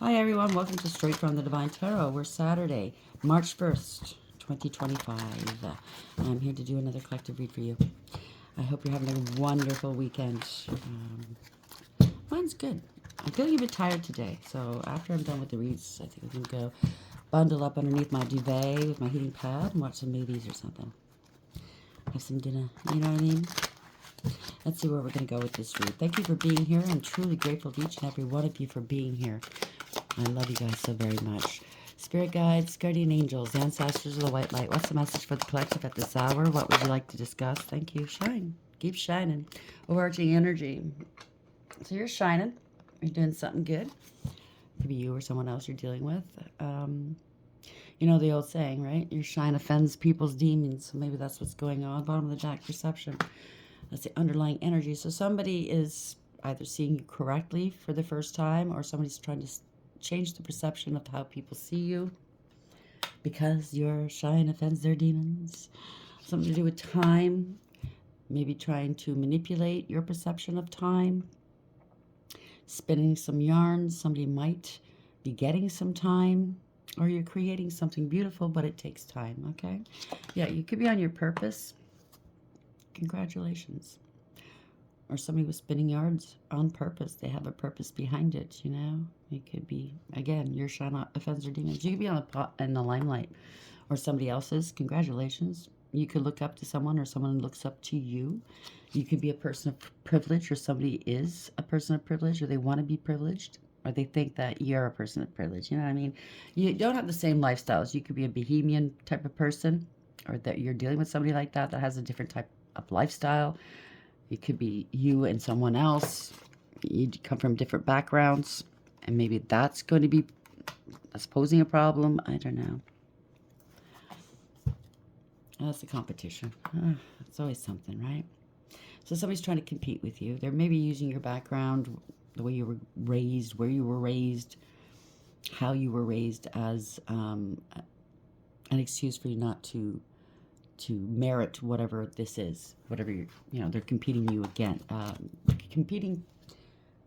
Hi everyone, welcome to Straight from the Divine Tarot. We're Saturday, March 1st, 2025. I'm here to do another collective read for you. I hope you're having a wonderful weekend. Mine's good. I'm feeling a bit tired today, so after I'm done with the reads, I think I'm going to go bundle up underneath my duvet with my heating pad and watch some movies or something. Have some dinner, you know what I mean? Let's see where we're going to go with this read. Thank you for being here. I'm truly grateful to each and every one of you for being here. I love you guys so very much. Spirit guides, guardian angels, ancestors of the white light. What's the message for the collective at this hour? What would you like to discuss? Thank you. Shine. Keep shining. Overarching energy. So you're shining. You're doing something good. It could be you or someone else you're dealing with. You know the old saying, right? Your shine offends people's demons. So maybe that's what's going on. Bottom of the deck, perception. That's the underlying energy. So somebody is either seeing you correctly for the first time, or somebody's trying to change the perception of how people see you because your shine offends their demons. Something to do with time, maybe trying to manipulate your perception of time, spinning some yarns. Somebody might be getting some time, or you're creating something beautiful, but it takes time, okay? Yeah, you could be on your purpose. Congratulations. Or somebody was spinning yards on purpose. They have a purpose behind it, you know? It could be, again, your shine offends or demons. You could be on in the limelight, or somebody else's. Congratulations. You could look up to someone, or someone looks up to you. You could be a person of privilege, or somebody is a person of privilege, or they want to be privileged, or they think that you're a person of privilege. You know what I mean? You don't have the same lifestyles. You could be a bohemian type of person, or that you're dealing with somebody like that has a different type of lifestyle. It could be you and someone else. You come from different backgrounds, and maybe that's going to be posing a problem. I don't know. That's the competition. It's always something, right? So somebody's trying to compete with you. They're maybe using your background, the way you were raised, where you were raised, how you were raised as an excuse for you not to merit whatever this is, whatever they're competing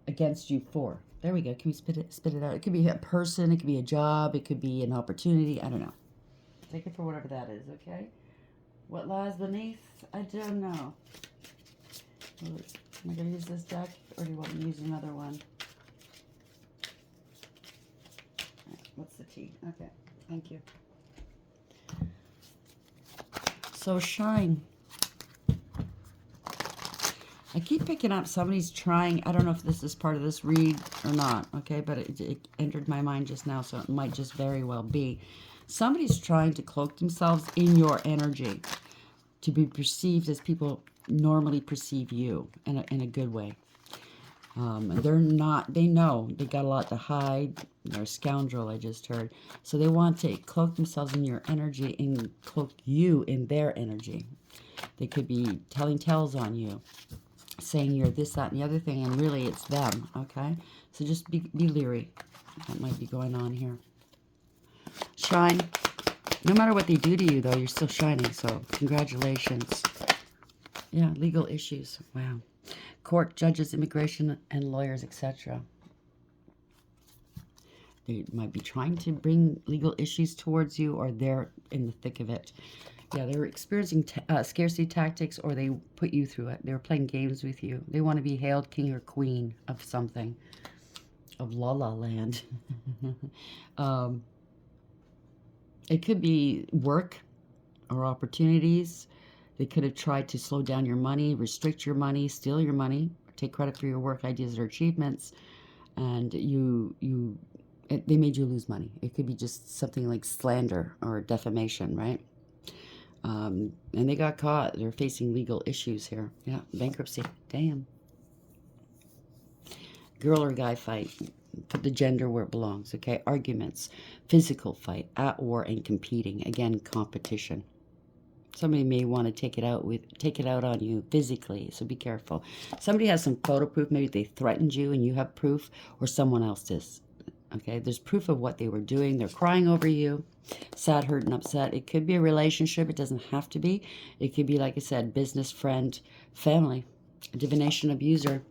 against you for. There we go. Can we spit it out? It could be a person, it could be a job, it could be an opportunity. I don't know. Take it for whatever that is, okay? What lies beneath? I don't know. Am I going to use this deck, or do you want me to use another one? What's the tea? Okay, thank you. So shine. I keep picking up somebody's trying. I don't know if this is part of this read or not, okay? But it entered my mind just now, so it might just very well be. Somebody's trying to cloak themselves in your energy to be perceived as people normally perceive you in a good way. They're not, they know they got a lot to hide. They're a scoundrel, I just heard. So they want to cloak themselves in your energy and cloak you in their energy. They could be telling tales on you, saying you're this, that, and the other thing, and really it's them, okay? So just be leery. That might be going on here. Shine. No matter what they do to you, though, you're still shining, so congratulations. Yeah, legal issues. Wow. Court, judges, immigration, and lawyers, etc. They might be trying to bring legal issues towards you, or they're in the thick of it. Yeah, they were experiencing scarcity tactics, or they put you through it. They were playing games with you. They want to be hailed king or queen of something, of La La Land. It could be work or opportunities. They could have tried to slow down your money, restrict your money, steal your money, take credit for your work ideas or achievements, and they made you lose money. It could be just something like slander or defamation, right? And they got caught. They're facing legal issues here. Yeah, bankruptcy. Damn. Girl or guy fight. Put the gender where it belongs, okay? Arguments. Physical fight. At war and competing. Again, competition. Somebody may want to take it out on you physically, so be careful. Somebody has some photo proof. Maybe they threatened you and you have proof, or someone else does. Okay, there's proof of what they were doing. They're crying over you, sad, hurt, and upset. It could be a relationship. It doesn't have to be. It could be, like I said, business, friend, family, divination, abuser.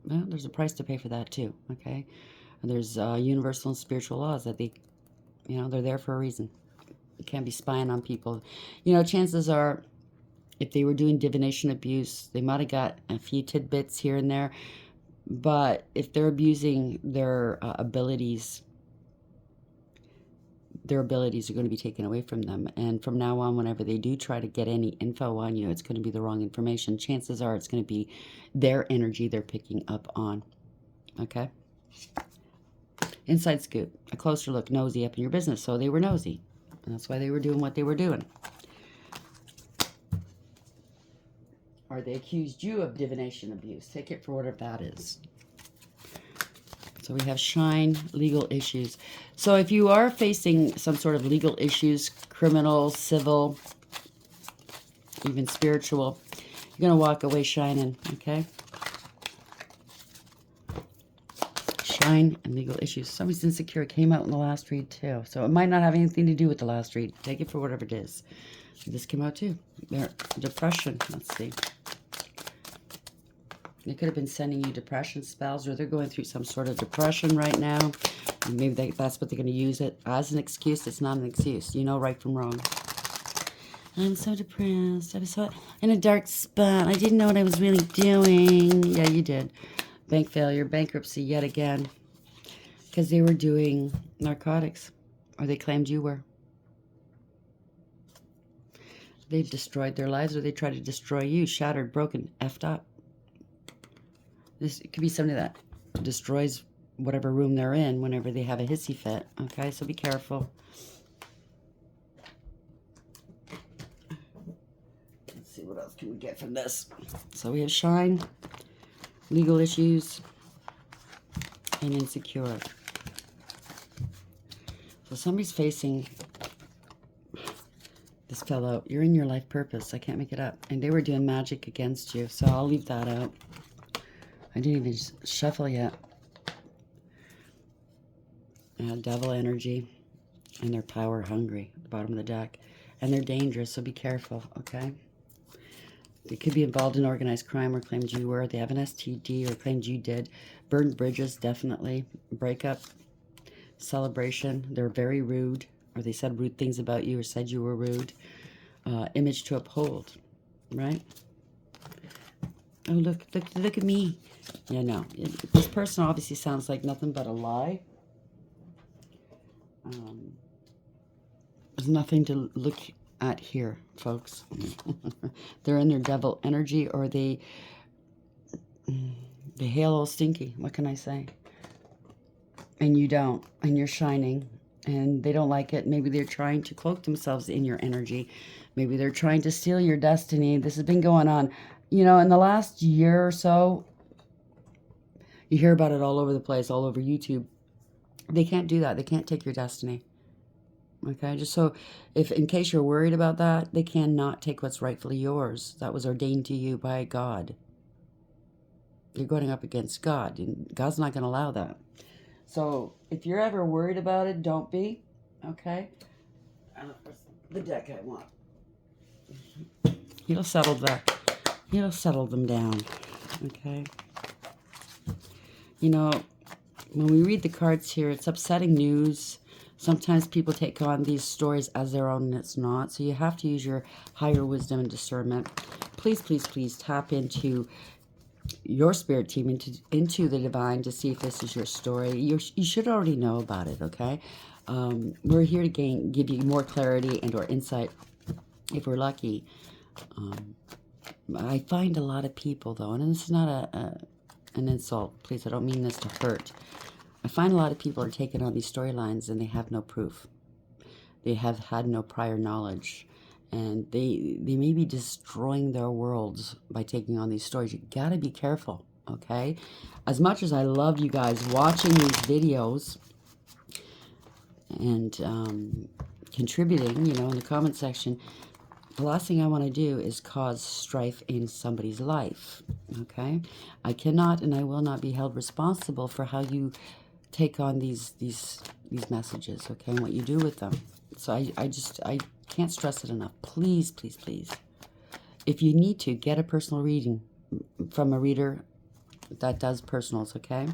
Well, there's a price to pay for that too, okay? There's universal and spiritual laws that they, you know, they're there for a reason. You can't be spying on people. You know, chances are, if they were doing divination abuse, they might have got a few tidbits here and there. But if they're abusing their abilities are going to be taken away from them. And from now on, whenever they do try to get any info on you, it's going to be the wrong information. Chances are it's going to be their energy they're picking up on. Okay? Inside scoop. A closer look, nosy up in your business. So they were nosy. And that's why they were doing what they were doing. Or they accused you of divination abuse. Take it for whatever that is. So we have shine, legal issues. So if you are facing some sort of legal issues, criminal, civil, even spiritual, you're going to walk away shining, okay? Shine and legal issues. Somebody's insecure came out in the last read too. So it might not have anything to do with the last read. Take it for whatever it is. This came out too. Depression. Let's see. They could have been sending you depression spells, or they're going through some sort of depression right now. And maybe that's what they're going to use it as an excuse. It's not an excuse. You know right from wrong. I'm so depressed. I was so in a dark spot. I didn't know what I was really doing. Yeah, you did. Bank failure, bankruptcy yet again. Because they were doing narcotics. Or they claimed you were. They've destroyed their lives, or they tried to destroy you. Shattered, broken, effed up. This could be somebody that destroys whatever room they're in whenever they have a hissy fit. Okay, so be careful. Let's see, what else can we get from this? So we have shine, legal issues, and insecure. So somebody's facing this fellow. You're in your life purpose. I can't make it up. And they were doing magic against you, so I'll leave that out. I didn't even shuffle yet. Devil energy. And they're power hungry at the bottom of the deck. And they're dangerous, so be careful, okay? They could be involved in organized crime or claimed you were. They have an STD or claimed you did. Burned bridges, definitely. Breakup. Celebration. They're very rude. Or they said rude things about you or said you were rude. Image to uphold, right? Oh, look at me. Yeah, no. This person obviously sounds like nothing but a lie. There's nothing to look at here, folks. They're in their devil energy, or they halo stinky. What can I say? And you don't. And you're shining. And they don't like it. Maybe they're trying to cloak themselves in your energy. Maybe they're trying to steal your destiny. This has been going on. You know, in the last year or so, you hear about it all over the place, all over YouTube. They can't do that. They can't take your destiny. Okay, just so, in case you're worried about that, they cannot take what's rightfully yours. That was ordained to you by God. You're going up against God, and God's not going to allow that. So, if you're ever worried about it, don't be. Okay? The deck I want. He'll settle them down. Okay? You know, when we read the cards here, it's upsetting news. Sometimes people take on these stories as their own, and it's not. So you have to use your higher wisdom and discernment. Please, please, please tap into your spirit team, into the divine, to see if this is your story. You should already know about it, okay? We're here to give you more clarity and or insight if we're lucky. I find a lot of people, though, and this is not an insult. Please, I don't mean this to hurt. I find a lot of people are taking on these storylines and they have no proof. They have had no prior knowledge. And they may be destroying their worlds by taking on these stories. You gotta be careful, okay? As much as I love you guys watching these videos and contributing, you know, in the comment section, the last thing I want to do is cause strife in somebody's life, okay? I cannot and I will not be held responsible for how you take on these messages, okay, and what you do with them. So I can't stress it enough. Please, please, please. If you need to, get a personal reading from a reader that does personals, okay?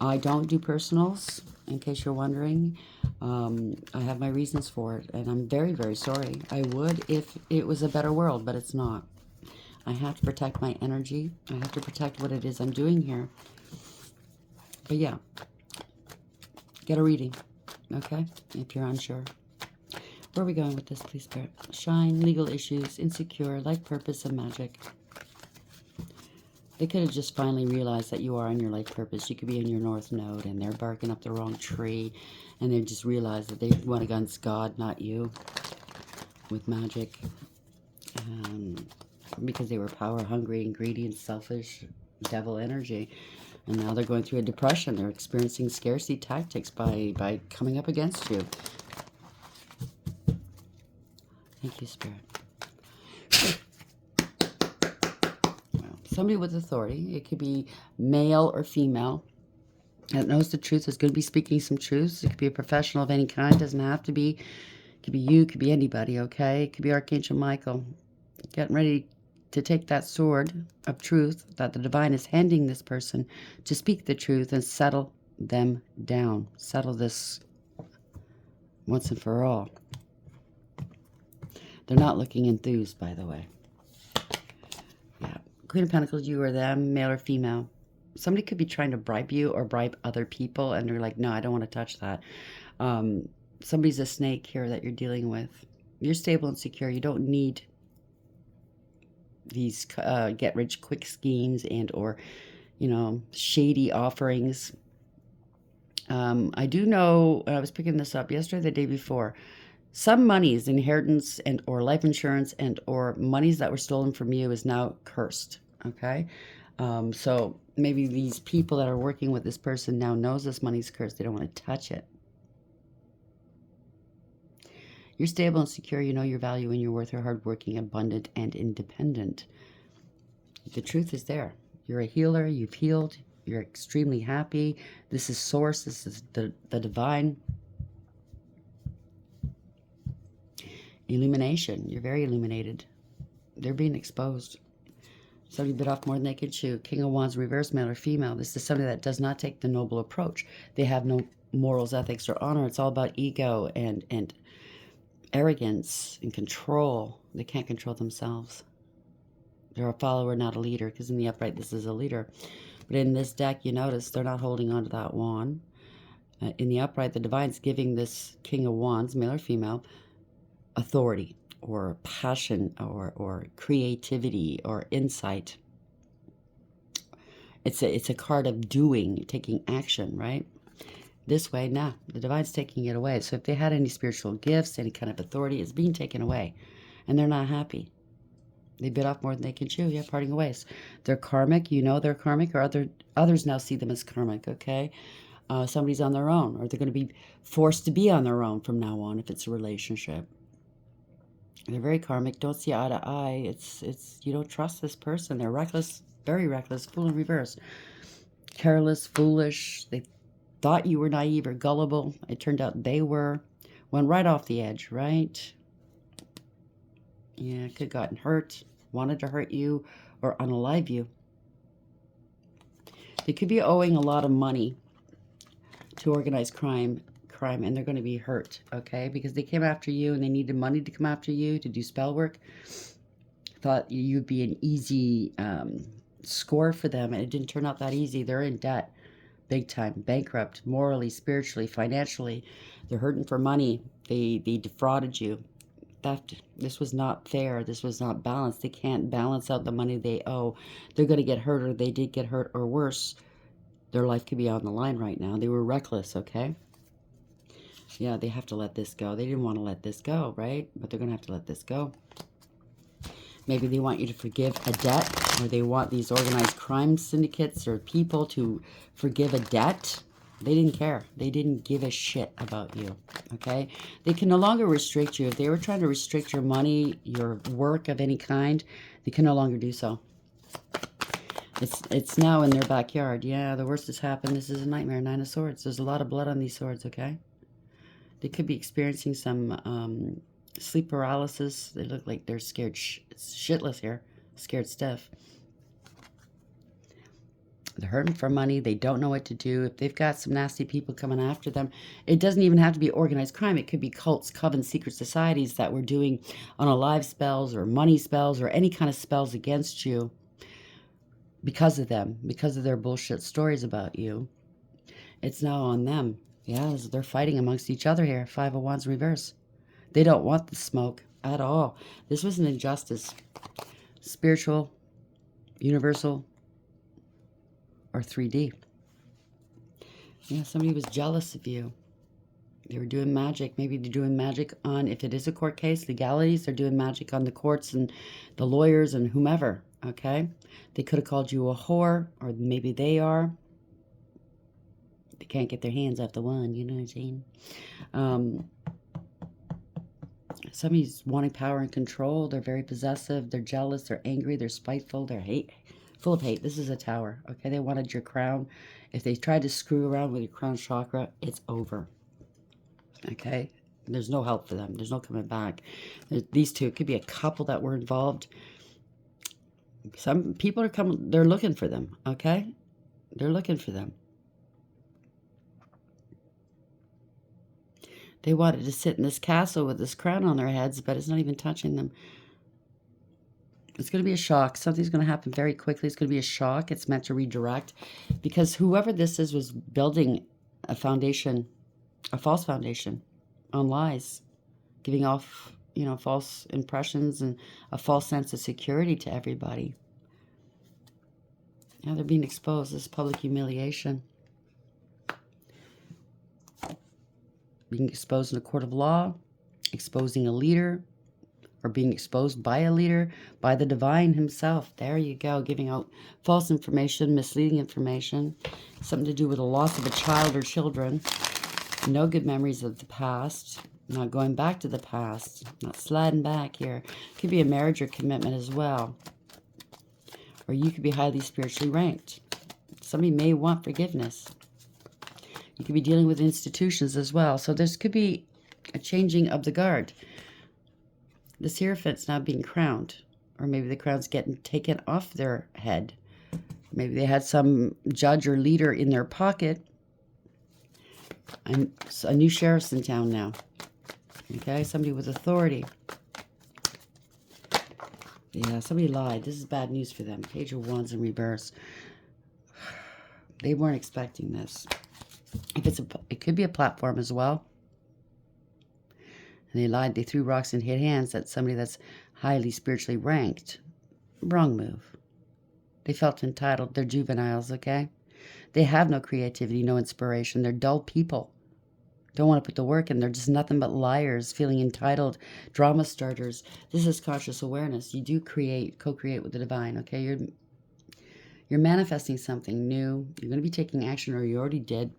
I don't do personals, in case you're wondering. I have my reasons for it, and I'm very, very sorry. I would if it was a better world, but it's not. I have to protect my energy. I have to protect what it is I'm doing here. But yeah, get a reading, okay, if you're unsure. Where are we going with this, please, Spirit? Shine, legal issues, insecure, life purpose, and magic. They could have just finally realized that you are on your life purpose. You could be in your north node and they're barking up the wrong tree, and they just realized that they went against God, not you, with magic. Because they were power hungry and greedy and selfish, devil energy. And now they're going through a depression. They're experiencing scarcity tactics by coming up against you. Thank you, Spirit. Somebody with authority. It could be male or female that knows the truth, is going to be speaking some truths. It could be a professional of any kind. It doesn't have to be. It could be you. It could be anybody, okay? It could be Archangel Michael. Getting ready to take that sword of truth that the divine is handing this person to speak the truth and settle them down. Settle this once and for all. They're not looking enthused, by the way. Yeah. Queen of Pentacles, you or them, male or female. Somebody could be trying to bribe you or bribe other people, and they're like, no, I don't want to touch that. Somebody's a snake here that you're dealing with. You're stable and secure. You don't need these get-rich-quick schemes and or, you know, shady offerings. I do know, I was picking this up yesterday, the day before, some monies, inheritance and or life insurance and or monies that were stolen from you is now cursed, okay? So maybe these people that are working with this person now knows this money's cursed. They don't want to touch it. You're stable and secure. You know your value and your worth. You're hardworking, abundant, and independent. The truth is there. You're a healer. You've healed. You're extremely happy. This is source. This is the divine. Illumination. You're very illuminated. They're being exposed. Somebody bit off more than they could chew. King of Wands, reverse, male or female. This is somebody that does not take the noble approach. They have no morals, ethics, or honor. It's all about ego and arrogance and control. They can't control themselves. They're a follower, not a leader, because in the upright, this is a leader. But in this deck, you notice they're not holding on to that wand. In the upright, the divine's giving this King of Wands, male or female, authority or passion or creativity or insight. It's a card of doing, taking action, right? This way, nah, the divine's taking it away. So if they had any spiritual gifts, any kind of authority, it's being taken away. And they're not happy. They bit off more than they can chew. Yeah, parting ways. They're karmic. You know they're karmic, or others now see them as karmic, okay? Somebody's on their own, or they're going to be forced to be on their own from now on if it's a relationship. They're very karmic. Don't see eye to eye. It's you don't trust this person. They're reckless, very reckless, fool in reverse. Careless, foolish. They thought you were naive or gullible. It turned out they were. Went right off the edge, right? Yeah, could have gotten hurt, wanted to hurt you, or unalive you. They could be owing a lot of money to organized crime, and they're going to be hurt, okay? Because they came after you and they needed money to come after you to do spell work. Thought you'd be an easy score for them, and it didn't turn out that easy. They're in debt, big time, bankrupt, morally, spiritually, financially. They're hurting for money. They defrauded you. Theft. This was not fair. This was not balanced. They can't balance out the money they owe. They're going to get hurt, or they did get hurt, or worse. Their life could be on the line right now. They were reckless, okay? Yeah, they have to let this go. They didn't want to let this go, right? But they're going to have to let this go. Maybe they want you to forgive a debt, or they want these organized crime syndicates or people to forgive a debt. They didn't care. They didn't give a shit about you, okay? They can no longer restrict you. If they were trying to restrict your money, your work of any kind, they can no longer do so. It's now in their backyard. Yeah, the worst has happened. This is a nightmare. 9 of Swords. There's a lot of blood on these swords, okay? They could be experiencing some sleep paralysis. They look like they're scared shitless here. Scared stiff. They're hurting for money. They don't know what to do. If they've got some nasty people coming after them, it doesn't even have to be organized crime. It could be cults, covens, secret societies that were doing unalive spells or money spells or any kind of spells against you because of them, because of their bullshit stories about you. It's now on them. Yeah, they're fighting amongst each other here. Five of Wands reverse. They don't want the smoke at all. This was an injustice. Spiritual, universal, or 3D. Yeah, somebody was jealous of you. They were doing magic. Maybe they're doing magic on, if it is a court case, legalities, they're doing magic on the courts and the lawyers and whomever, okay? They could have called you a whore, or maybe they are. They can't get their hands off the one, you know what I'm saying? Somebody's wanting power and control. They're very possessive. They're jealous. They're angry. They're spiteful. They're full of hate. This is a Tower, okay? They wanted your crown. If they tried to screw around with your crown chakra, it's over, okay? There's no help for them. There's no coming back. These two, it could be a couple that were involved. Some people are coming. They're looking for them, okay? They're looking for them. They wanted to sit in this castle with this crown on their heads, but it's not even touching them. It's going to be a shock. Something's going to happen very quickly. It's going to be a shock. It's meant to redirect, because whoever this is was building a foundation, a false foundation on lies, giving off, you know, false impressions and a false sense of security to everybody. Now they're being exposed. This public humiliation. Being exposed in a court of law, exposing a leader, or being exposed by a leader, by the divine himself. There you go, giving out false information, misleading information, something to do with the loss of a child or children. No good memories of the past, not going back to the past, not sliding back here. Could be a marriage or commitment as well. Or you could be highly spiritually ranked. Somebody may want forgiveness. You could be dealing with institutions as well. So this could be a changing of the guard. This Hierophant's now being crowned. Or maybe the crown's getting taken off their head. Maybe they had some judge or leader in their pocket. And a new sheriff's in town now. Okay, somebody with authority. Yeah, somebody lied. This is bad news for them. Page of Wands in reverse. They weren't expecting this. If it could be a platform as well. And they lied. They threw rocks and hit hands at somebody that's highly spiritually ranked. Wrong move. They felt entitled. They're juveniles, okay? They have no creativity, no inspiration. They're dull people. Don't want to put the work in. They're just nothing but liars, feeling entitled, drama starters. This is conscious awareness. You do create, co-create with the divine, okay? You're manifesting something new. You're going to be taking action, or you already did.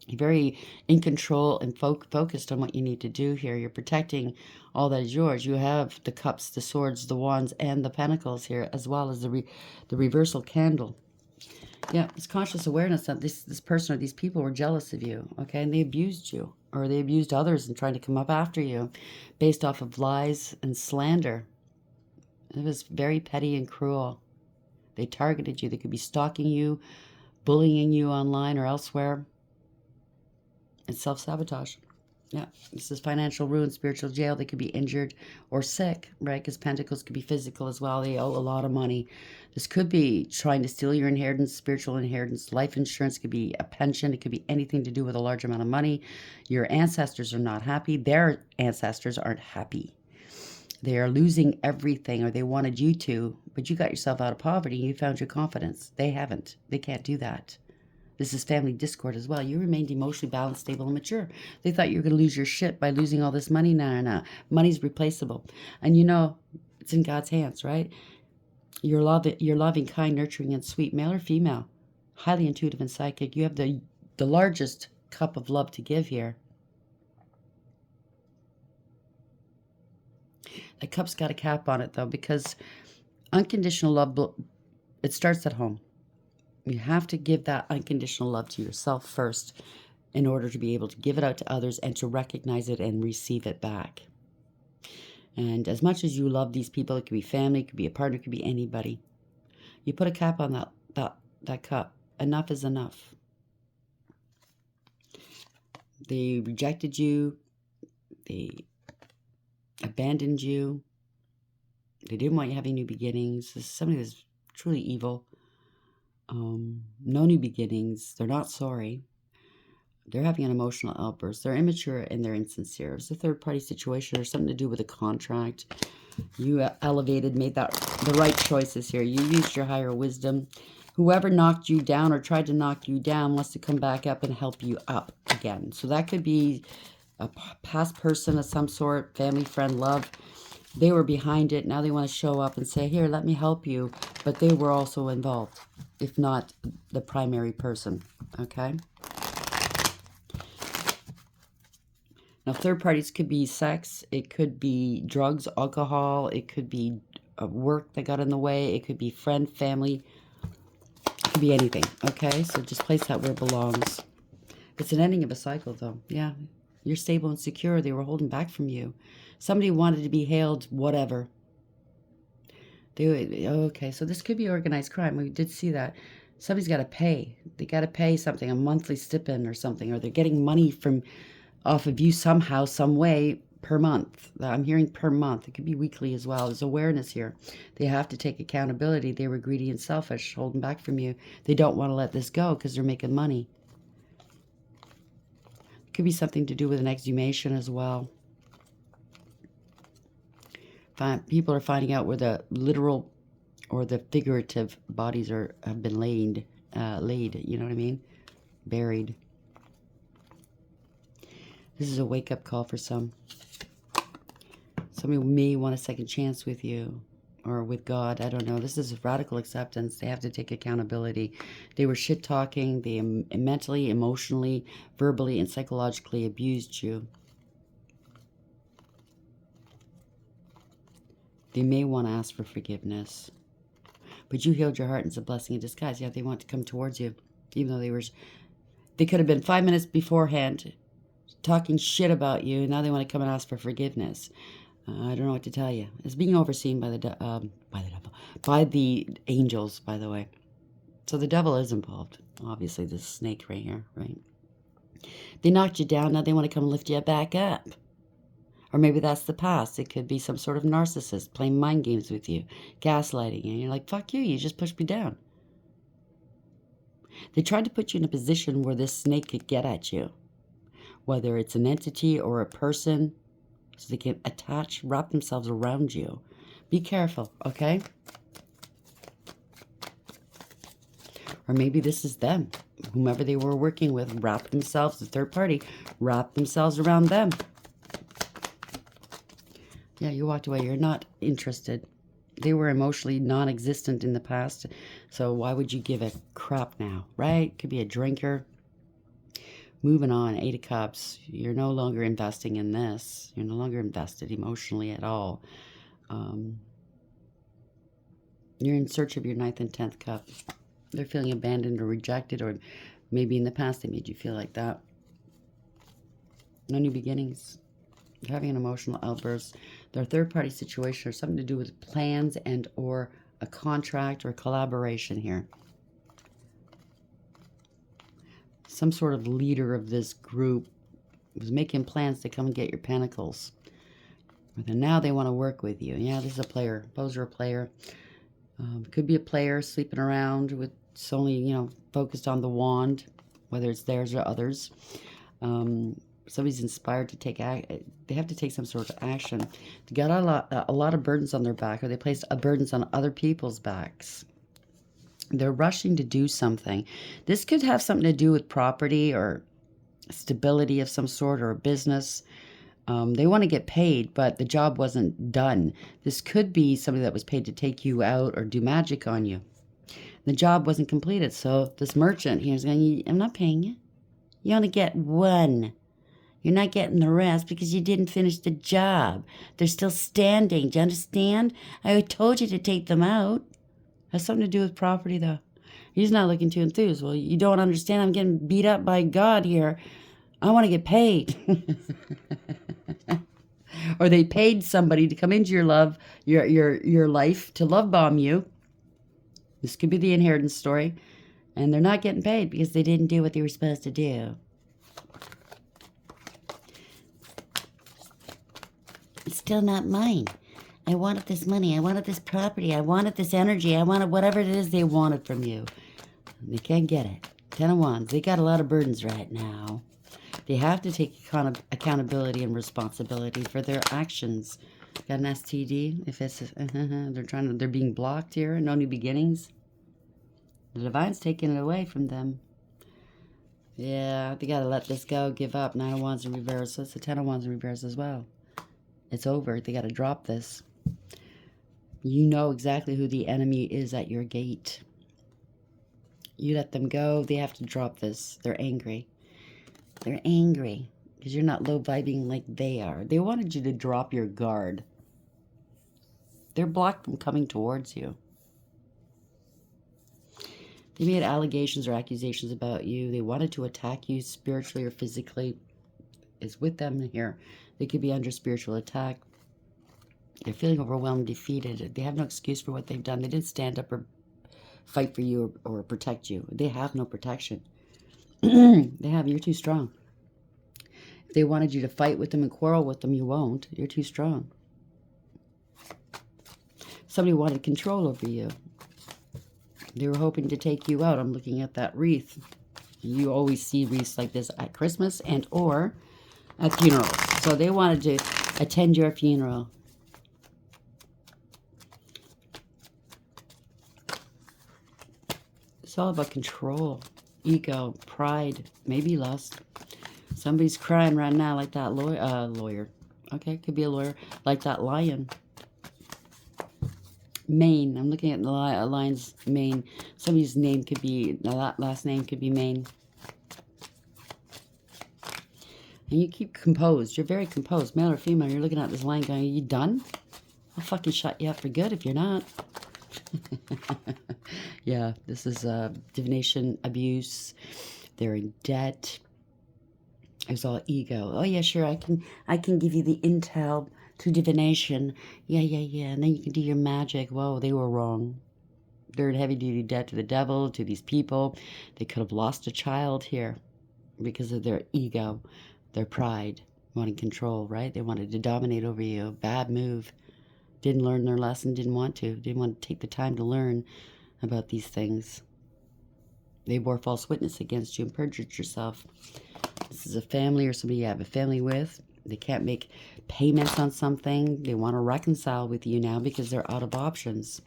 You're very in control and focused on what you need to do here. You're protecting all that is yours. You have the cups, the swords, the wands, and the pentacles here, as well as the reversal candle. Yeah, it's conscious awareness that this person or these people were jealous of you, okay? And they abused you, or they abused others and trying to come up after you based off of lies and slander. It was very petty and cruel. They targeted you. They could be stalking you, bullying you online or elsewhere. It's self-sabotage. Yeah, this is financial ruin, spiritual jail. They could be injured or sick, right? Because pentacles could be physical as well. They owe a lot of money. This could be trying to steal your inheritance, spiritual inheritance. Life insurance could be a pension. It could be anything to do with a large amount of money. Your ancestors are not happy. Their ancestors aren't happy. They are losing everything, or they wanted you to, but you got yourself out of poverty and you found your confidence. They haven't. They can't do that. This is family discord as well. You remained emotionally balanced, stable, and mature. They thought you were going to lose your shit by losing all this money. No. Money's replaceable. And you know, it's in God's hands, right? You're loving, kind, nurturing, and sweet, male or female. Highly intuitive and psychic. You have the largest cup of love to give here. The cup's got a cap on it, though, because unconditional love, it starts at home. You have to give that unconditional love to yourself first in order to be able to give it out to others and to recognize it and receive it back. And as much as you love these people, it could be family, it could be a partner, it could be anybody. You put a cap on that that cup. Enough is enough. They rejected you. They abandoned you. They didn't want you having new beginnings. This is somebody that's truly evil. No new beginnings. They're not sorry. They're having an emotional outburst. They're immature and they're insincere. It's a third-party situation or something to do with a contract. You elevated, made the right choices here. You used your higher wisdom. Whoever knocked you down or tried to knock you down wants to come back up and help you up again. So that could be a past person of some sort, family, friend, love. They were behind it. Now they want to show up and say, here, let me help you. But they were also involved, if not the primary person. Okay? Now, third parties could be sex. It could be drugs, alcohol. It could be work that got in the way. It could be friend, family. It could be anything. Okay? So just place that where it belongs. It's an ending of a cycle, though. Yeah. You're stable and secure. They were holding back from you. Somebody wanted to be hailed, whatever. Okay, so this could be organized crime. We did see that. Somebody's got to pay. They got to pay something, a monthly stipend or something, or they're getting money off of you somehow, some way, per month. I'm hearing per month. It could be weekly as well. There's awareness here. They have to take accountability. They were greedy and selfish, holding back from you. They don't want to let this go because they're making money. It could be something to do with an exhumation as well. People are finding out where the literal or the figurative bodies have been laid, you know what I mean? Buried. This is a wake-up call for some. Somebody may want a second chance with you or with God. I don't know. This is radical acceptance. They have to take accountability. They were shit-talking. They mentally, emotionally, verbally, and psychologically abused you. They may want to ask for forgiveness. But you healed your heart and it's a blessing in disguise. Yeah, they want to come towards you. Even though they could have been 5 minutes beforehand talking shit about you. Now they want to come and ask for forgiveness. I don't know what to tell you. It's being overseen by the devil. By the angels, by the way. So the devil is involved. Obviously, this snake right here, right? They knocked you down. Now they want to come lift you back up. Or maybe that's the past. It could be some sort of narcissist playing mind games with you, gaslighting you. And you're like, fuck you just pushed me down. They tried to put you in a position where this snake could get at you. Whether it's an entity or a person, so they can wrap themselves around you. Be careful, okay? Or maybe this is them. Whomever they were working with wrapped themselves, the third party, wrapped themselves around them. Yeah, you walked away. You're not interested. They were emotionally non-existent in the past. So why would you give a crap now, right? Could be a drinker. Moving on, 8 of Cups. You're no longer investing in this. You're no longer invested emotionally at all. You're in search of your 9th and 10th cup. They're feeling abandoned or rejected, or maybe in the past they made you feel like that. No new beginnings. You're having an emotional outburst. Their third-party situation or something to do with plans and or a contract or collaboration here. Some sort of leader of this group was making plans to come and get your pentacles. And now they want to work with you. Yeah, this is a player. Suppose you're a player. Could be a player sleeping around with solely, focused on the wand, whether it's theirs or others. Somebody's inspired to take they have to take some sort of action. They got a lot of burdens on their back, or they placed burdens on other people's backs. They're rushing to do something. This could have something to do with property or stability of some sort or a business. They want to get paid, but the job wasn't done. This could be somebody that was paid to take you out or do magic on you. The job wasn't completed, so this merchant here is going, I'm not paying you. You only get one. You're not getting the rest because you didn't finish the job. They're still standing. Do you understand? I told you to take them out. Has something to do with property, though. He's not looking too enthused. Well, you don't understand. I'm getting beat up by God here. I want to get paid. Or they paid somebody to come into your life to love bomb you. This could be the inheritance story. And they're not getting paid because they didn't do what they were supposed to do. It's still not mine. I wanted this money. I wanted this property. I wanted this energy. I wanted whatever it is they wanted from you. And they can't get it. 10 of Wands. They got a lot of burdens right now. They have to take accountability and responsibility for their actions. Got an STD. If it's they're being blocked here. No new beginnings. The divine's taking it away from them. Yeah, they gotta let this go. Give up. 9 of Wands in reverse. So it's the 10 of Wands in reverse as well. It's over. They gotta drop this. You know exactly who the enemy is at your gate. You let them go. They have to drop this. They're angry. They're angry because you're not low vibing like they are. They wanted you to drop your guard. They're blocked from coming towards you. They made allegations or accusations about you. They wanted to attack you spiritually or physically. It's with them here. They could be under spiritual attack. They're feeling overwhelmed, defeated. They have no excuse for what they've done. They didn't stand up or fight for you or protect you. They have no protection. You're too strong. If they wanted you to fight with them and quarrel with them, you won't. You're too strong. Somebody wanted control over you. They were hoping to take you out. I'm looking at that wreath. You always see wreaths like this at Christmas and or at funerals. So they wanted to attend your funeral. It's all about control, ego, pride, maybe lust. Somebody's crying right now like that lawyer. Okay, could be a lawyer. Like that lion. Maine. I'm looking at the lion's mane. Somebody's name could be, the last name could be Maine. And you keep composed. You're very composed. Male or female, you're looking at this lion going, are you done? I'll fucking shut you up for good if you're not. Yeah, this is divination abuse. They're in debt. It was all ego. Oh yeah, sure, I can give you the intel to divination. Yeah, and then you can do your magic. Whoa, they were wrong. They're in heavy duty debt to the devil, to these people. They could have lost a child here because of their ego, their pride, wanting control, right? They wanted to dominate over you. Bad move. Didn't learn their lesson, didn't want to take the time to learn about these things. They bore false witness against you and perjured yourself. This is a family or somebody you have a family with. They can't make payments on something. They want to reconcile with you now because they're out of options.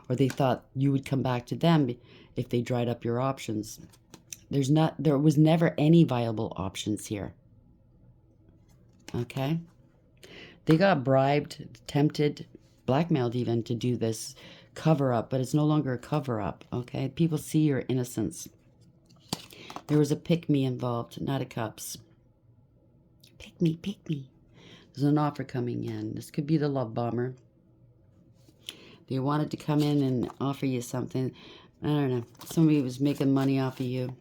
Or they thought you would come back to them if they dried up your options. There was never any viable options here. Okay? They got bribed, tempted, blackmailed even to do this cover-up, but it's no longer a cover-up, okay? People see your innocence. There was a pick-me involved, not a cups. Pick me. There's an offer coming in. This could be the love bomber. They wanted to come in and offer you something. I don't know. Somebody was making money off of you.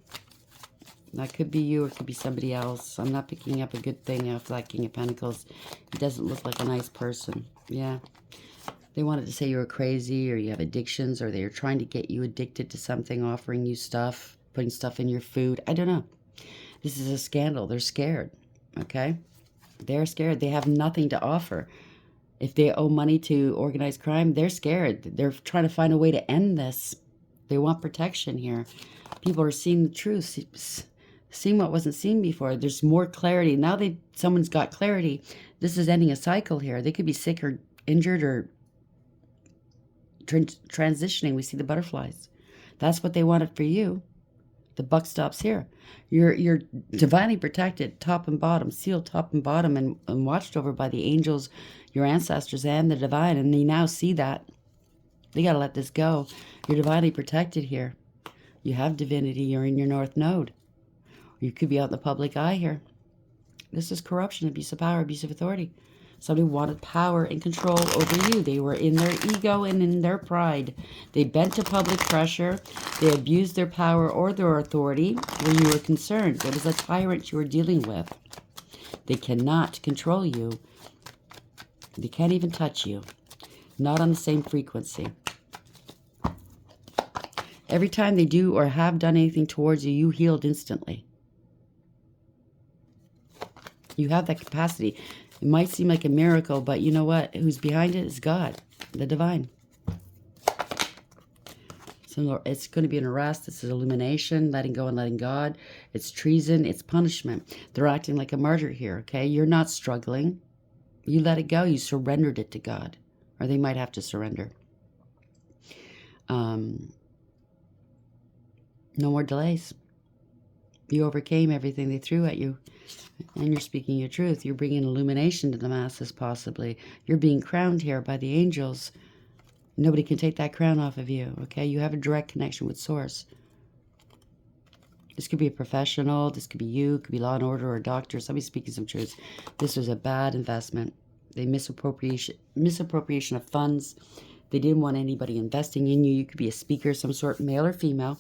That could be you or it could be somebody else. I'm not picking up a good thing off that King of Pentacles. He doesn't look like a nice person. Yeah. They wanted to say you were crazy or you have addictions or they were trying to get you addicted to something, offering you stuff, putting stuff in your food. I don't know. This is a scandal. They're scared. Okay? They're scared. They have nothing to offer. If they owe money to organized crime, they're scared. They're trying to find a way to end this. They want protection here. People are seeing the truth, seeing what wasn't seen before. There's more clarity. Now someone's got clarity. This is ending a cycle here. They could be sick or injured or transitioning. We see the butterflies. That's what they wanted for you. The buck stops here. You're divinely protected, top and bottom, sealed top and bottom, and watched over by the angels, your ancestors, and the divine. And they now see that. They got to let this go. You're divinely protected here. You have divinity. You're in your north node. You could be out in the public eye here. This is corruption, abuse of power, abuse of authority. Somebody wanted power and control over you. They were in their ego and in their pride. They bent to public pressure. They abused their power or their authority when you were concerned. It was a tyrant you were dealing with. They cannot control you. They can't even touch you. Not on the same frequency. Every time they do or have done anything towards you, you healed instantly. You have that capacity. It might seem like a miracle, but you know what? Who's behind it is God, the divine. So it's going to be an arrest. This is illumination, letting go and letting God. It's treason. It's punishment. They're acting like a martyr here, okay? You're not struggling. You let it go. You surrendered it to God. Or they might have to surrender. No more delays. You overcame everything they threw at you. And you're speaking your truth. You're bringing illumination to the masses, possibly. You're being crowned here by the angels. Nobody can take that crown off of you, okay? You have a direct connection with Source. This could be a professional. This could be you. It could be law and order or a doctor. Somebody speaking some truth. This was a bad investment. They misappropriation of funds. They didn't want anybody investing in you. You could be a speaker, some sort, male or female.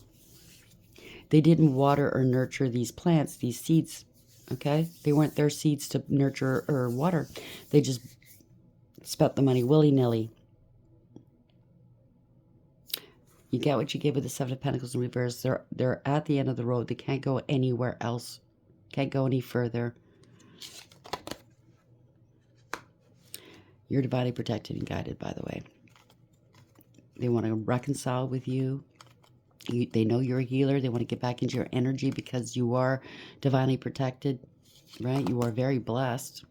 They didn't water or nurture these plants, these seeds, okay? They weren't their seeds to nurture or water. They just spent the money willy-nilly. You get what you give with the Seven of Pentacles in reverse. They're at the end of the road. They can't go anywhere else. Can't go any further. You're divinely protected and guided, by the way. They want to reconcile with you. They know you're a healer. They want to get back into your energy because you are divinely protected, right? You are very blessed.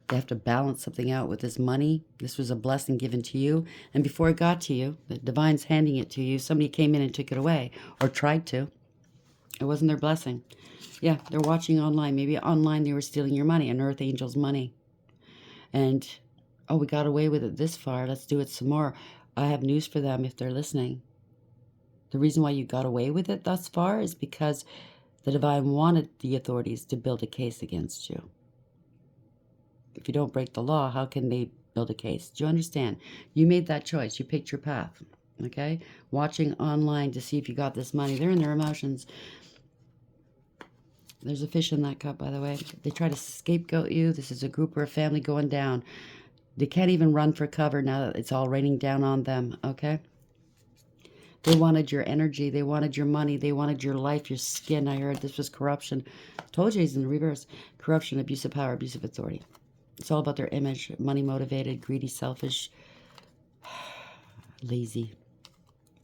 They have to balance something out with this money. This was a blessing given to you. And before it got to you, the divine's handing it to you. Somebody came in and took it away or tried to. It wasn't their blessing. Yeah, they're watching online. Maybe online they were stealing your money, an earth angel's money. And, oh, we got away with it this far. Let's do it some more. I have news for them if they're listening. The reason why you got away with it thus far is because the divine wanted the authorities to build a case against you. If you don't break the law, how can they build a case? Do you understand? You made that choice. You picked your path, okay? Watching online to see if you got this money. They're in their emotions. There's a fish in that cup, by the way. They try to scapegoat you. This is a group or a family going down. They can't even run for cover now that it's all raining down on them, okay? They wanted your energy. They wanted your money. They wanted your life, your skin. I heard this was corruption. Told you he's in the reverse. Corruption, abuse of power, abuse of authority. It's all about their image. Money motivated, greedy, selfish, lazy.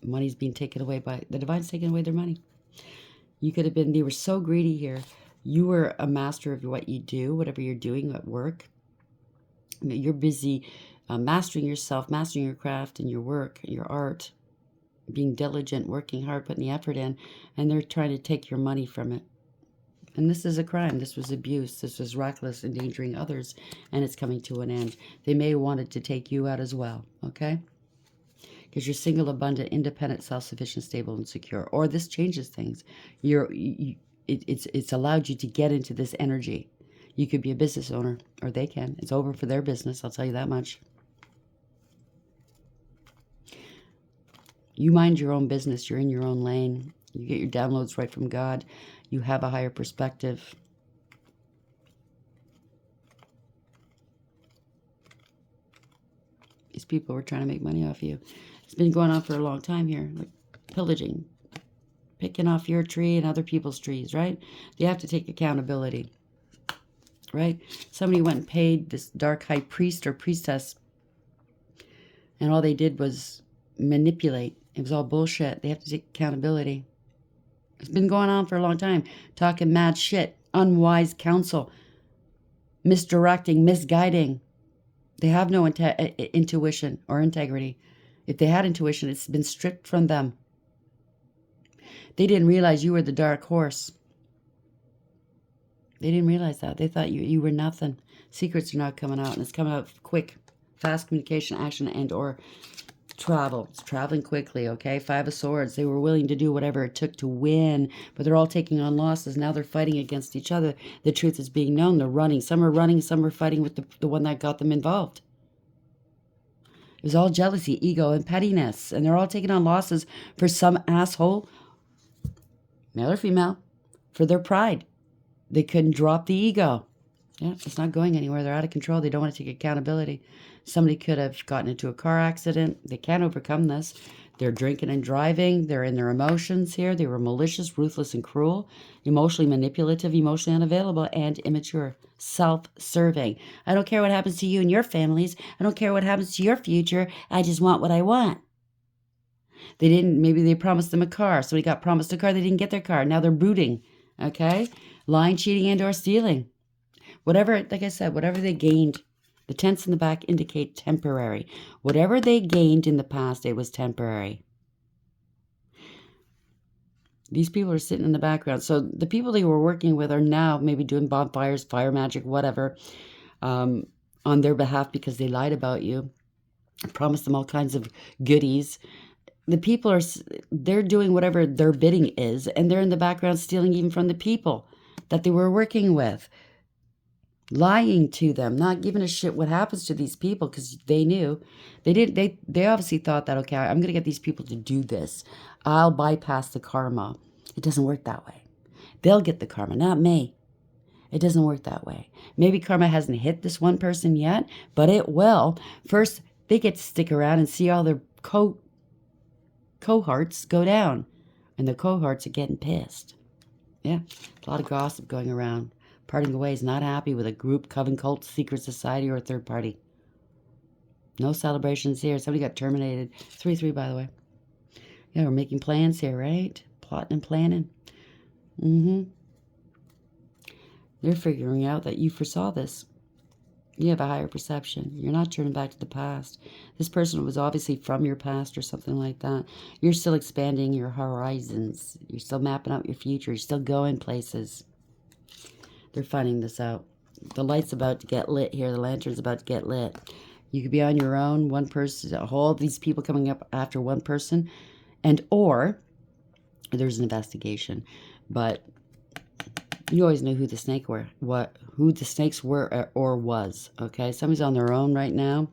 Money's being taken away by... The divine's taking away their money. You could have been... They were so greedy here. You were a master of what you do, whatever you're doing at work. You're busy mastering yourself, mastering your craft and your work, your art. Being diligent, working hard, putting the effort in. And they're trying to take your money from it. And this is a crime. This was abuse. This was reckless, endangering others. And it's coming to an end. They may have wanted to take you out as well. Okay? Because you're single, abundant, independent, self-sufficient, stable, and secure. Or this changes things. It's allowed you to get into this energy. You could be a business owner. Or they can. It's over for their business. I'll tell you that much. You mind your own business. You're in your own lane. You get your downloads right from God. You have a higher perspective. These people were trying to make money off you. It's been going on for a long time here. Like pillaging. Picking off your tree and other people's trees, right? They have to take accountability. Right? Somebody went and paid this dark high priest or priestess. And all they did was manipulate. It was all bullshit. They have to take accountability. It's been going on for a long time. Talking mad shit. Unwise counsel. Misdirecting. Misguiding. They have no intuition or integrity. If they had intuition, it's been stripped from them. They didn't realize you were the dark horse. They didn't realize that. They thought you were nothing. Secrets are now coming out, and it's coming out quick. Fast communication, action, and or travel. It's traveling quickly, okay? Five of Swords. They were willing to do whatever it took to win, but they're all taking on losses. Now they're fighting against each other. The truth is being known. They're running. Some are running. Some are fighting with the one that got them involved. It was all jealousy, ego, and pettiness. And they're all taking on losses for some asshole, male or female, for their pride. They couldn't drop the ego. Yeah, it's not going anywhere. They're out of control. They don't want to take accountability. Somebody could have gotten into a car accident. They can't overcome this. They're drinking and driving. They're in their emotions here. They were malicious, ruthless, and cruel, emotionally manipulative, emotionally unavailable, and immature. Self-serving. I don't care what happens to you and your families. I don't care what happens to your future. I just want what I want. They didn't, maybe they promised them a car. Somebody got promised a car. They didn't get their car. Now they're brooding. Okay? Lying, cheating, and or stealing. Whatever, like I said, whatever they gained. The tents in the back indicate temporary. Whatever they gained in the past, it was temporary. These people are sitting in the background. So the people they were working with are now maybe doing bonfires, fire magic, whatever, on their behalf because they lied about you, promised them all kinds of goodies. The people they're doing whatever their bidding is, and they're in the background stealing even from the people that they were working with. Lying to them, not giving a shit what happens to these people because they knew. They obviously thought that, okay, I'm going to get these people to do this. I'll bypass the karma. It doesn't work that way. They'll get the karma, not me. It doesn't work that way. Maybe karma hasn't hit this one person yet, but it will. First, they get to stick around and see all their cohorts go down. And the cohorts are getting pissed. Yeah, a lot of gossip going around. Parting ways, not happy with a group, coven, cult, secret society, or a third party. No celebrations here. Somebody got terminated. 3-3, by the way. Yeah, we're making plans here, right? Plotting and planning. They're figuring out that you foresaw this. You have a higher perception. You're not turning back to the past. This person was obviously from your past or something like that. You're still expanding your horizons. You're still mapping out your future. You're still going places. They're finding this out. The light's about to get lit here. The lantern's about to get lit. You could be on your own, one person, all these people coming up after one person, and or there's an investigation. But you always knew who the snake were, who the snakes were or was. Okay, somebody's on their own right now.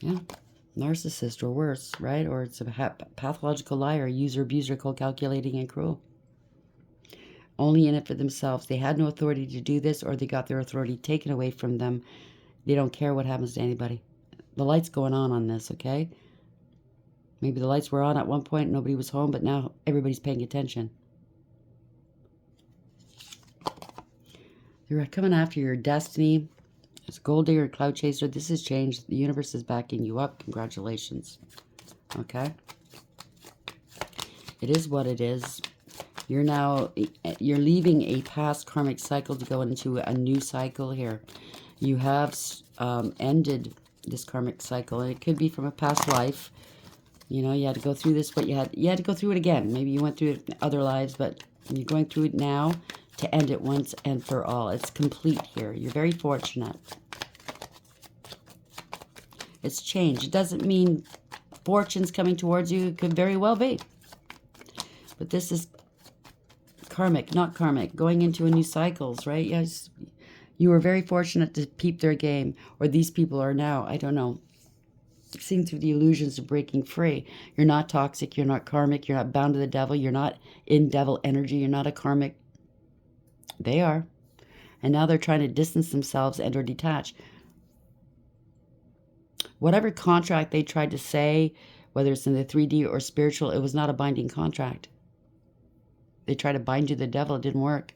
Yeah, narcissist or worse, right? Or it's a pathological liar, user, abuser, cold, calculating, and cruel. Only in it for themselves. They had no authority to do this, or they got their authority taken away from them. They don't care what happens to anybody. The light's going on this, okay? Maybe the lights were on at one point, nobody was home, but now everybody's paying attention. You're coming after your destiny. It's a gold digger, cloud chaser. This has changed. The universe is backing you up. Congratulations. Okay? It is what it is. You're leaving a past karmic cycle to go into a new cycle here. You have ended this karmic cycle, and it could be from a past life. You know, you had to go through this, but you had to go through it again. Maybe you went through it in other lives, but you're going through it now to end it once and for all. It's complete here. You're very fortunate. It's changed. It doesn't mean fortune's coming towards you. It could very well be. But this is karmic, not karmic, going into a new cycles, right? Yes, you were very fortunate to peep their game, or these people are now, I don't know, seeing through the illusions of breaking free. You're not toxic, you're not karmic, you're not bound to the devil, you're not in devil energy, you're not a karmic. They are. And now they're trying to distance themselves and or detach. Whatever contract they tried to say, whether it's in the 3D or spiritual, it was not a binding contract. They tried to bind you to the devil. It didn't work.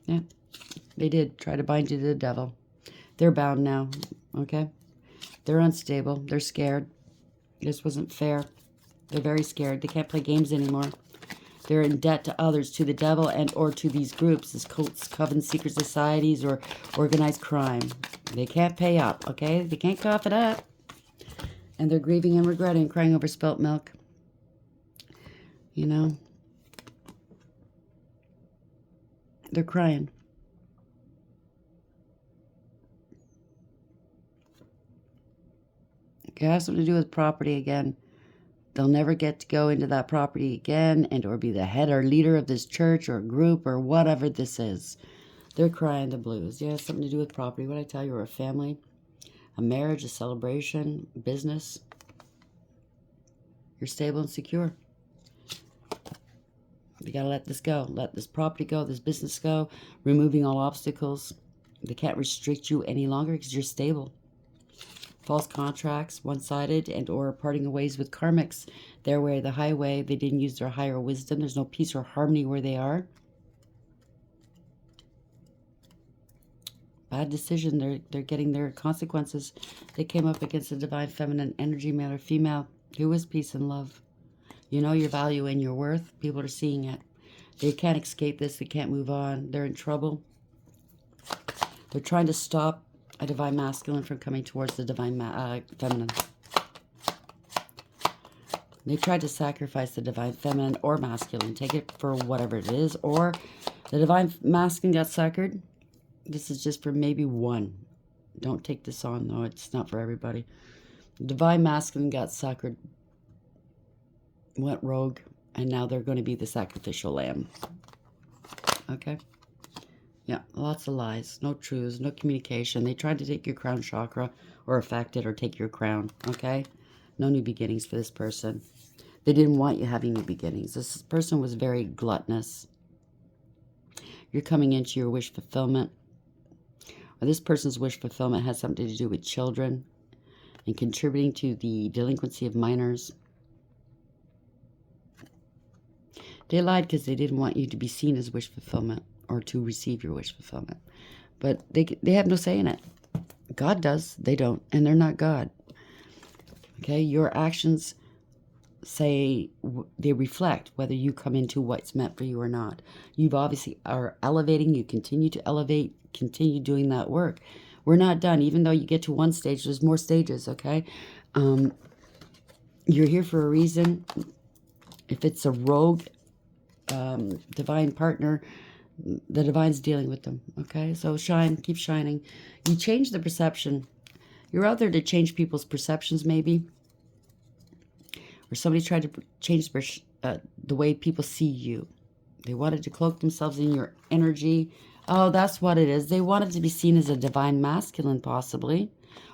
Yeah, they did try to bind you to the devil. They're bound now, okay? They're unstable. They're scared. This wasn't fair. They're very scared. They can't play games anymore. They're in debt to others, to the devil and or to these groups, these cults, covens, secret societies, or organized crime. They can't pay up, okay? They can't cough it up. And they're grieving and regretting, crying over spilt milk. You know? They're crying. It has something to do with property again. They'll never get to go into that property again and or be the head or leader of this church or group or whatever this is. They're crying the blues. Yeah, it has something to do with property. What I tell you, or a family, a marriage, a celebration, business. You're stable and secure. You got to let this go. Let this property go, this business go, removing all obstacles. They can't restrict you any longer because you're stable. false contracts, one-sided, and or parting ways with karmics. Their way, the highway. They didn't use their higher wisdom. There's no peace or harmony where they are. Bad decision. They're getting their consequences. They came up against a divine feminine energy, male or female, who is peace and love. You know your value and your worth. People are seeing it. They can't escape this. They can't move on. They're in trouble. They're trying to stop a divine masculine from coming towards the divine feminine. They tried to sacrifice the divine feminine or masculine. Take it for whatever it is. Or the divine masculine got suckered. This is just for maybe one. Don't take this on, though. It's not for everybody. The divine masculine got suckered, went rogue, and now they're going to be the sacrificial lamb. Okay? Yeah, lots of lies. No truths, no communication. They tried to take your crown chakra or affect it or take your crown. Okay? No new beginnings for this person. They didn't want you having new beginnings. This person was very gluttonous. You're coming into your wish fulfillment. Or this person's wish fulfillment has something to do with children and contributing to the delinquency of minors. They lied because they didn't want you to be seen as wish fulfillment or to receive your wish fulfillment. But they have no say in it. God does. They don't. And they're not God. Okay? Your actions say, they reflect whether you come into what's meant for you or not. You've obviously are elevating. You continue to elevate. Continue doing that work. We're not done. Even though you get to one stage, there's more stages, okay? You're here for a reason. If it's a rogue divine partner, the divine's dealing with them, okay? So shine, keep shining. You change the perception. You're out there to change people's perceptions, maybe. Or somebody tried to change the way people see you. They wanted to cloak themselves in your energy. Oh, that's what it is. They wanted to be seen as a divine masculine, possibly.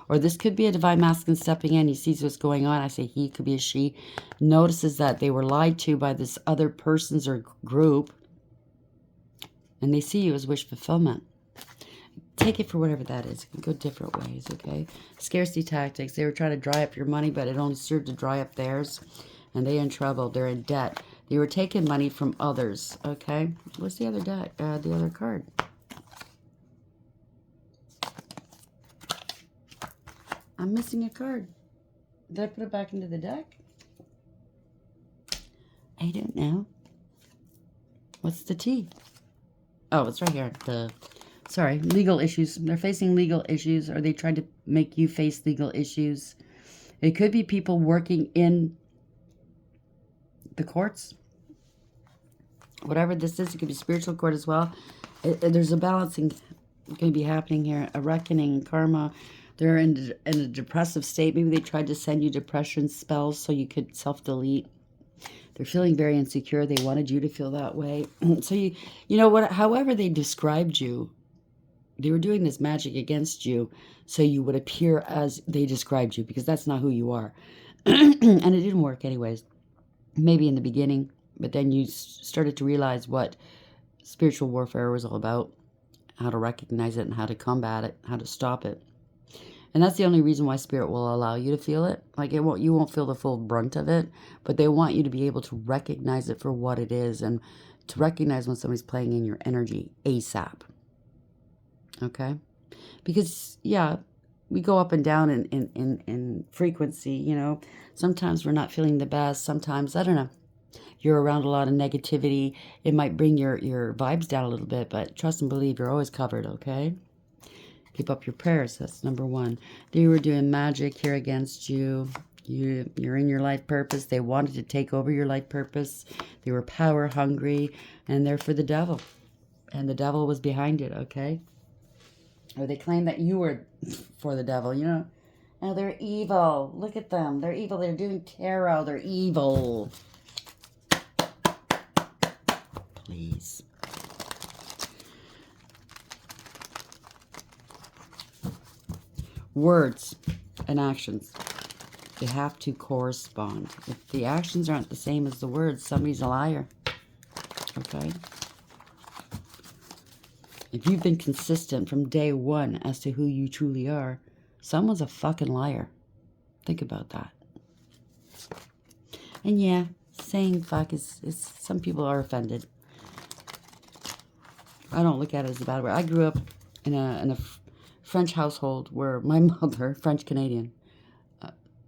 Or this could be a divine masculine stepping in. He sees what's going on. I say he, could be a she. Notices that they were lied to by this other person's or group. And they see you as wish fulfillment. Take it for whatever that is. It can go different ways, okay? Scarcity tactics. They were trying to dry up your money, but it only served to dry up theirs. And they're in trouble. They're in debt. They were taking money from others, okay? What's the other debt? The other card. I'm missing a card. Did I put it back into the deck? I don't know. What's the T? Oh, it's right here. Sorry, legal issues. They're facing legal issues. Or they tried to make you face legal issues. It could be people working in the courts. Whatever this is, it could be spiritual court as well. There's a balancing going to be happening here. A reckoning, karma. They're in a depressive state. Maybe they tried to send you depression spells so you could self-delete. They're feeling very insecure. They wanted you to feel that way. So you know what? However they described you, they were doing this magic against you so you would appear as they described you, because that's not who you are. And it didn't work anyways. Maybe in the beginning, but then you started to realize what spiritual warfare was all about, how to recognize it and how to combat it, how to stop it. And that's the only reason why Spirit will allow you to feel it. Like you won't feel the full brunt of it, but they want you to be able to recognize it for what it is and to recognize when somebody's playing in your energy ASAP. Okay? Because, yeah, we go up and down in frequency, you know. Sometimes we're not feeling the best. Sometimes, I don't know, you're around a lot of negativity. It might bring your vibes down a little bit, but trust and believe you're always covered, okay? Keep up your prayers. That's number one. They were doing magic here against you. You're in your life purpose. They wanted to take over your life purpose. They were power hungry, and they're for the devil. And the devil was behind it, okay? Or they claim that you were for the devil, you know. Oh, they're evil. Look at them. They're evil. They're doing tarot. They're evil. Please. Words and actions, they have to correspond. If the actions aren't the same as the words, somebody's a liar. Okay? If you've been consistent from day one as to who you truly are, Someone's a fucking liar. Think about that. And yeah, saying fuck is some people are offended. I don't look at it as a bad word. I grew up in a French household where my mother, French Canadian,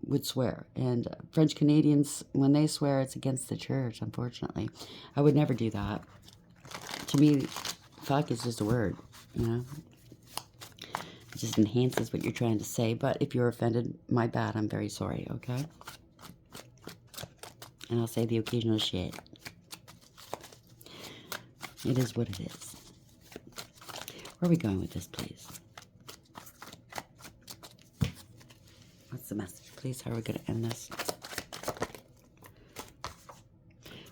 would swear. And French Canadians, when they swear, it's against the church, unfortunately. I would never do that. To me, fuck is just a word, you know? It just enhances what you're trying to say. But if you're offended, my bad, I'm very sorry, okay? And I'll say the occasional shit. It is what it is. Where are we going with this, please? What's the message, please? How are we going to end this?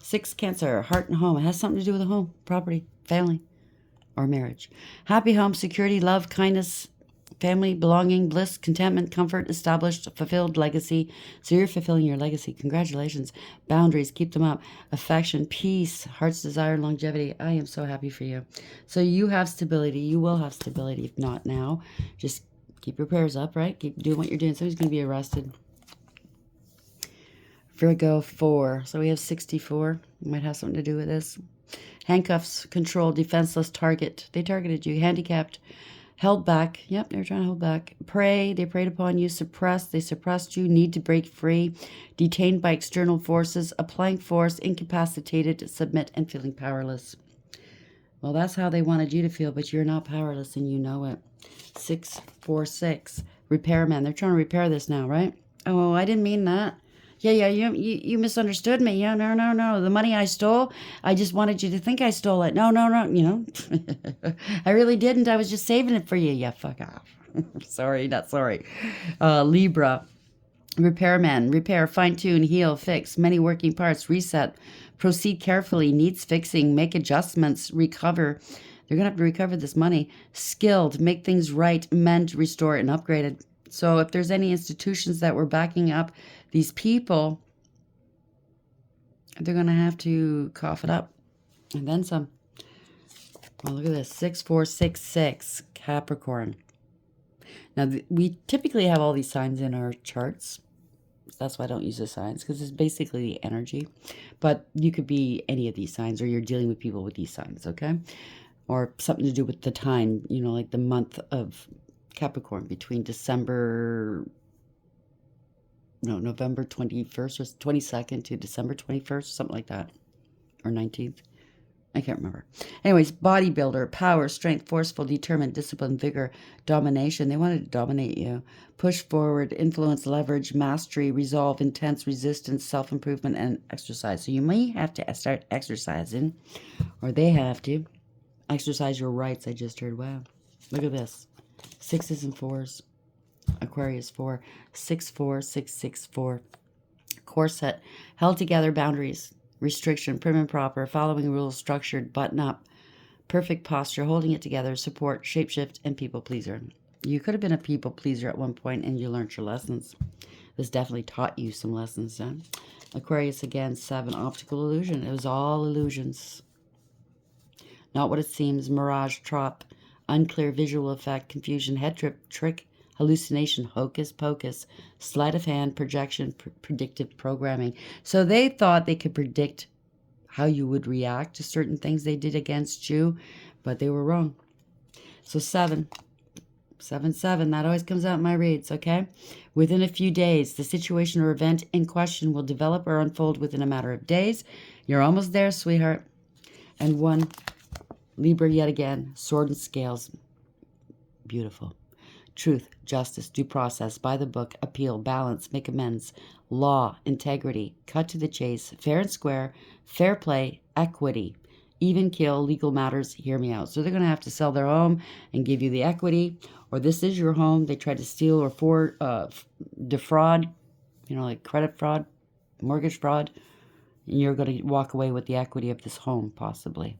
6, Cancer, heart and home. It has something to do with a home, property, family, or marriage. Happy home, security, love, kindness, family, belonging, bliss, contentment, comfort, established, fulfilled, legacy. So you're fulfilling your legacy. Congratulations. Boundaries, keep them up. Affection, peace, heart's desire, longevity. I am so happy for you. So you have stability. You will have stability. If not now, just keep your prayers up, right? Keep doing what you're doing. Somebody's going to be arrested. Virgo, 4. So we have 64. Might have something to do with this. Handcuffs, control, defenseless, target. They targeted you. Handicapped, held back. Yep, they were trying to hold back. Prey, they preyed upon you. Suppressed, they suppressed you. Need to break free. Detained by external forces. Applying force, incapacitated, submit, and feeling powerless. Well, that's how they wanted you to feel, but you're not powerless and you know it. 646. Repairman. They're trying to repair this now, right? Oh, I didn't mean that. Yeah, you misunderstood me. Yeah, no. The money I stole, I just wanted you to think I stole it. No, you know. I really didn't. I was just saving it for you. Yeah, fuck off. Sorry, not sorry. Libra. Repairman. Repair, fine-tune, heal, fix. Many working parts. Reset. Proceed carefully. Needs fixing. Make adjustments. Recover. They're going to have to recover this money. Skilled. Make things right. Mend, restore, and upgraded. So if there's any institutions that were backing up these people, they're going to have to cough it up. And then some. Well, look at this. 6466, Capricorn. Now, we typically have all these signs in our charts. That's why I don't use the signs, because it's basically the energy. But you could be any of these signs, or you're dealing with people with these signs, okay? Or something to do with the time, you know, like the month of Capricorn between November 21st or 22nd to December 21st, something like that, or 19th. I can't remember. Anyways, bodybuilder, power, strength, forceful, determined, discipline, vigor, domination. They wanted to dominate you. Push forward, influence, leverage, mastery, resolve, intense, resistance, self-improvement, and exercise. So you may have to start exercising, or they have to exercise your rights. I just heard. Wow. Look at this. 6s and 4s. Aquarius 4. 64664. Corset. Held together, boundaries. Restriction, prim and proper, following rules, structured, button up, perfect posture, holding it together, support, shapeshift, and people pleaser. You could have been a people pleaser at one point and you learned your lessons. This definitely taught you some lessons. Huh? Aquarius again, 7, optical illusion. It was all illusions. Not what it seems, mirage, trop, unclear visual effect, confusion, head trip, trick, hallucination, hocus pocus, sleight of hand, projection, predictive programming. So they thought they could predict how you would react to certain things they did against you, but they were wrong. So 7, that always comes out in my reads, okay? Within a few days, the situation or event in question will develop or unfold within a matter of days. You're almost there, sweetheart. And 1, Libra yet again, sword and scales. Beautiful. Truth, justice, due process, by the book, appeal, balance, make amends, law, integrity, cut to the chase, fair and square, fair play, equity, even kill, legal matters, hear me out. So they're going to have to sell their home and give you the equity, or this is your home. They tried to steal or defraud, you know, like credit fraud, mortgage fraud, and you're going to walk away with the equity of this home, possibly.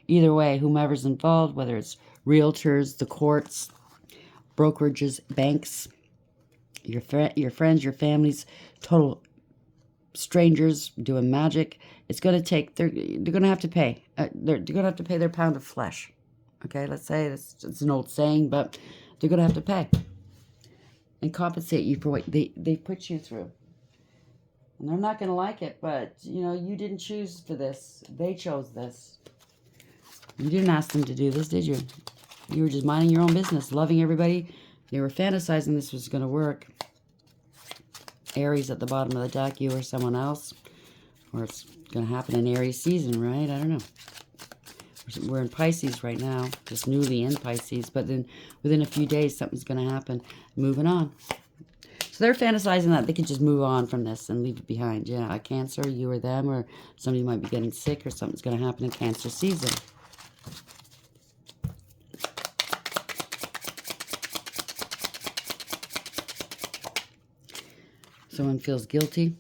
Either way, whomever's involved, whether it's realtors, the courts, brokerages, banks, your friends, your families, total strangers doing magic. It's going to take, they're going to have to pay. They're going to have to pay their pound of flesh. Okay, let's say it's an old saying, but they're going to have to pay. and compensate you for what they put you through. And they're not going to like it, but, you know, you didn't choose for this. They chose this. You didn't ask them to do this, did you? You were just minding your own business, loving everybody. They were fantasizing this was going to work. Aries at the bottom of the deck, you or someone else. Or it's going to happen in Aries season, right? I don't know. We're in Pisces right now, just newly in Pisces. But then within a few days, something's going to happen. Moving on. So they're fantasizing that they can just move on from this and leave it behind. Yeah, a Cancer, you or them, or somebody might be getting sick or something's going to happen in Cancer season. Someone feels guilty.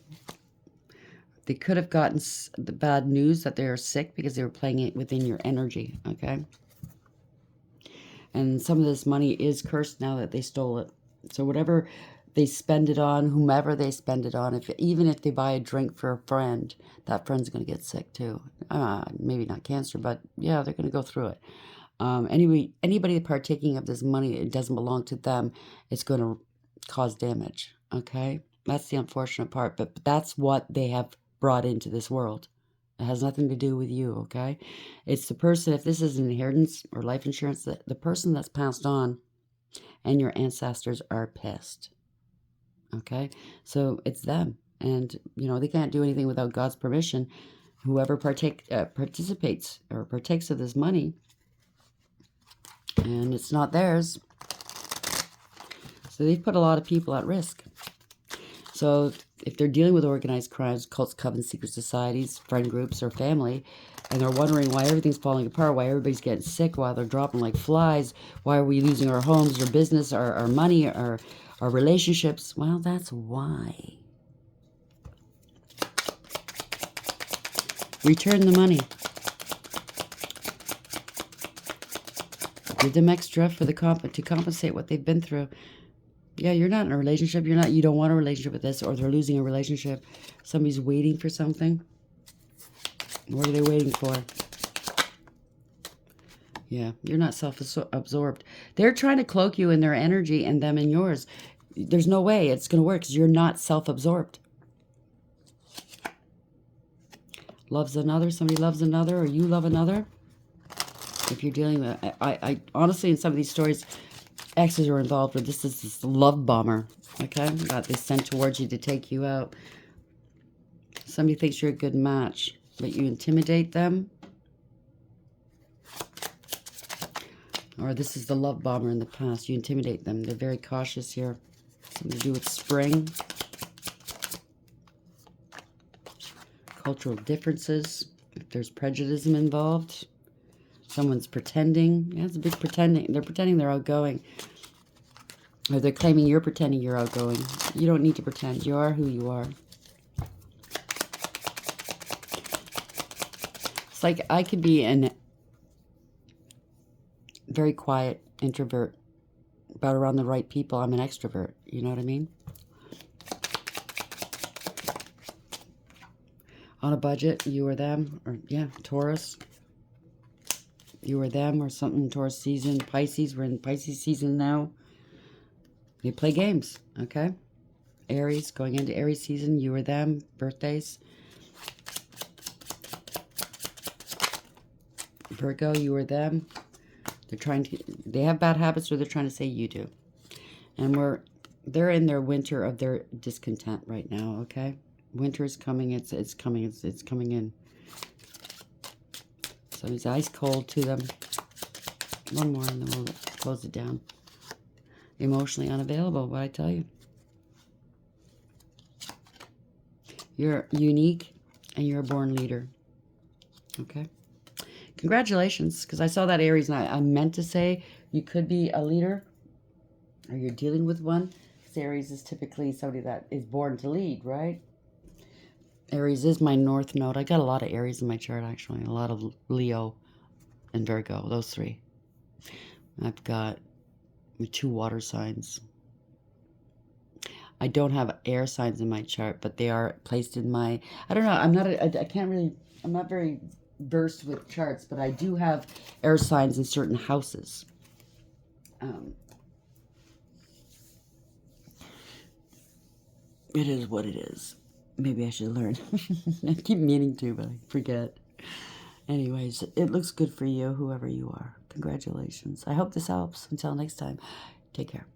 They could have gotten the bad news that they're sick because they were playing it within your energy, okay? And some of this money is cursed now that they stole it. So whatever they spend it on, whomever they spend it on, even if they buy a drink for a friend, that friend's going to get sick too. Maybe not cancer, but yeah, they're going to go through it. Anybody partaking of this money, it doesn't belong to them, it's going to cause damage, okay? That's the unfortunate part, but that's what they have brought into this world. It has nothing to do with you, okay? It's the person, if this is an inheritance or life insurance, the person that's passed on and your ancestors are pissed, okay? So it's them. And, you know, they can't do anything without God's permission. Whoever participates or partakes of this money, and it's not theirs, so they've put a lot of people at risk. So if they're dealing with organized crimes, cults, covens, secret societies, friend groups, or family, and they're wondering why everything's falling apart, why everybody's getting sick, why they're dropping like flies, why are we losing our homes, our business, our money, our relationships, well, that's why. Return the money. Give them extra for the to compensate what they've been through. Yeah, you're not in a relationship. You don't want a relationship with this, or they're losing a relationship. Somebody's waiting for something. What are they waiting for? Yeah, you're not self-absorbed. They're trying to cloak you in their energy and them in yours. There's no way it's going to work because you're not self-absorbed. Loves another, somebody loves another, or you love another. If you're dealing with, I honestly, in some of these stories, exes are involved, but this is this love bomber, okay, that they sent towards you to take you out. Somebody thinks you're a good match, but you intimidate them. Or this is the love bomber in the past. You intimidate them. They're very cautious here. Something to do with spring. Cultural differences. If there's prejudice involved. Someone's pretending. Yeah, it's a big pretending. They're pretending they're outgoing. Or they're claiming you're pretending you're outgoing. You don't need to pretend. You are who you are. It's like I could be a very quiet introvert, but around the right people, I'm an extrovert. You know what I mean? On a budget, you or them. Or, yeah, Taurus. You or them, or something. Taurus season. Pisces. We're in Pisces season now. They play games, okay? Aries, going into Aries season, you or them, birthdays. Virgo, you or them. They have bad habits, or they're trying to say you do. And they're in their winter of their discontent right now, okay? Winter is coming, it's coming in. So it's ice cold to them. One more and then we'll close it down. Emotionally unavailable, what I tell you. You're unique and you're a born leader. Okay? Congratulations, because I saw that Aries and I meant to say you could be a leader or you're dealing with one. Because Aries is typically somebody that is born to lead, right? Aries is my north node. I got a lot of Aries in my chart, actually. A lot of Leo and Virgo, those three. I've got 2 water signs. I don't have air signs in my chart, but they are placed in my... I don't know. I'm not very versed with charts, but I do have air signs in certain houses. It is what it is. Maybe I should learn. I keep meaning to, but I forget. Anyways, it looks good for you, whoever you are. Congratulations. I hope this helps. Until next time, take care.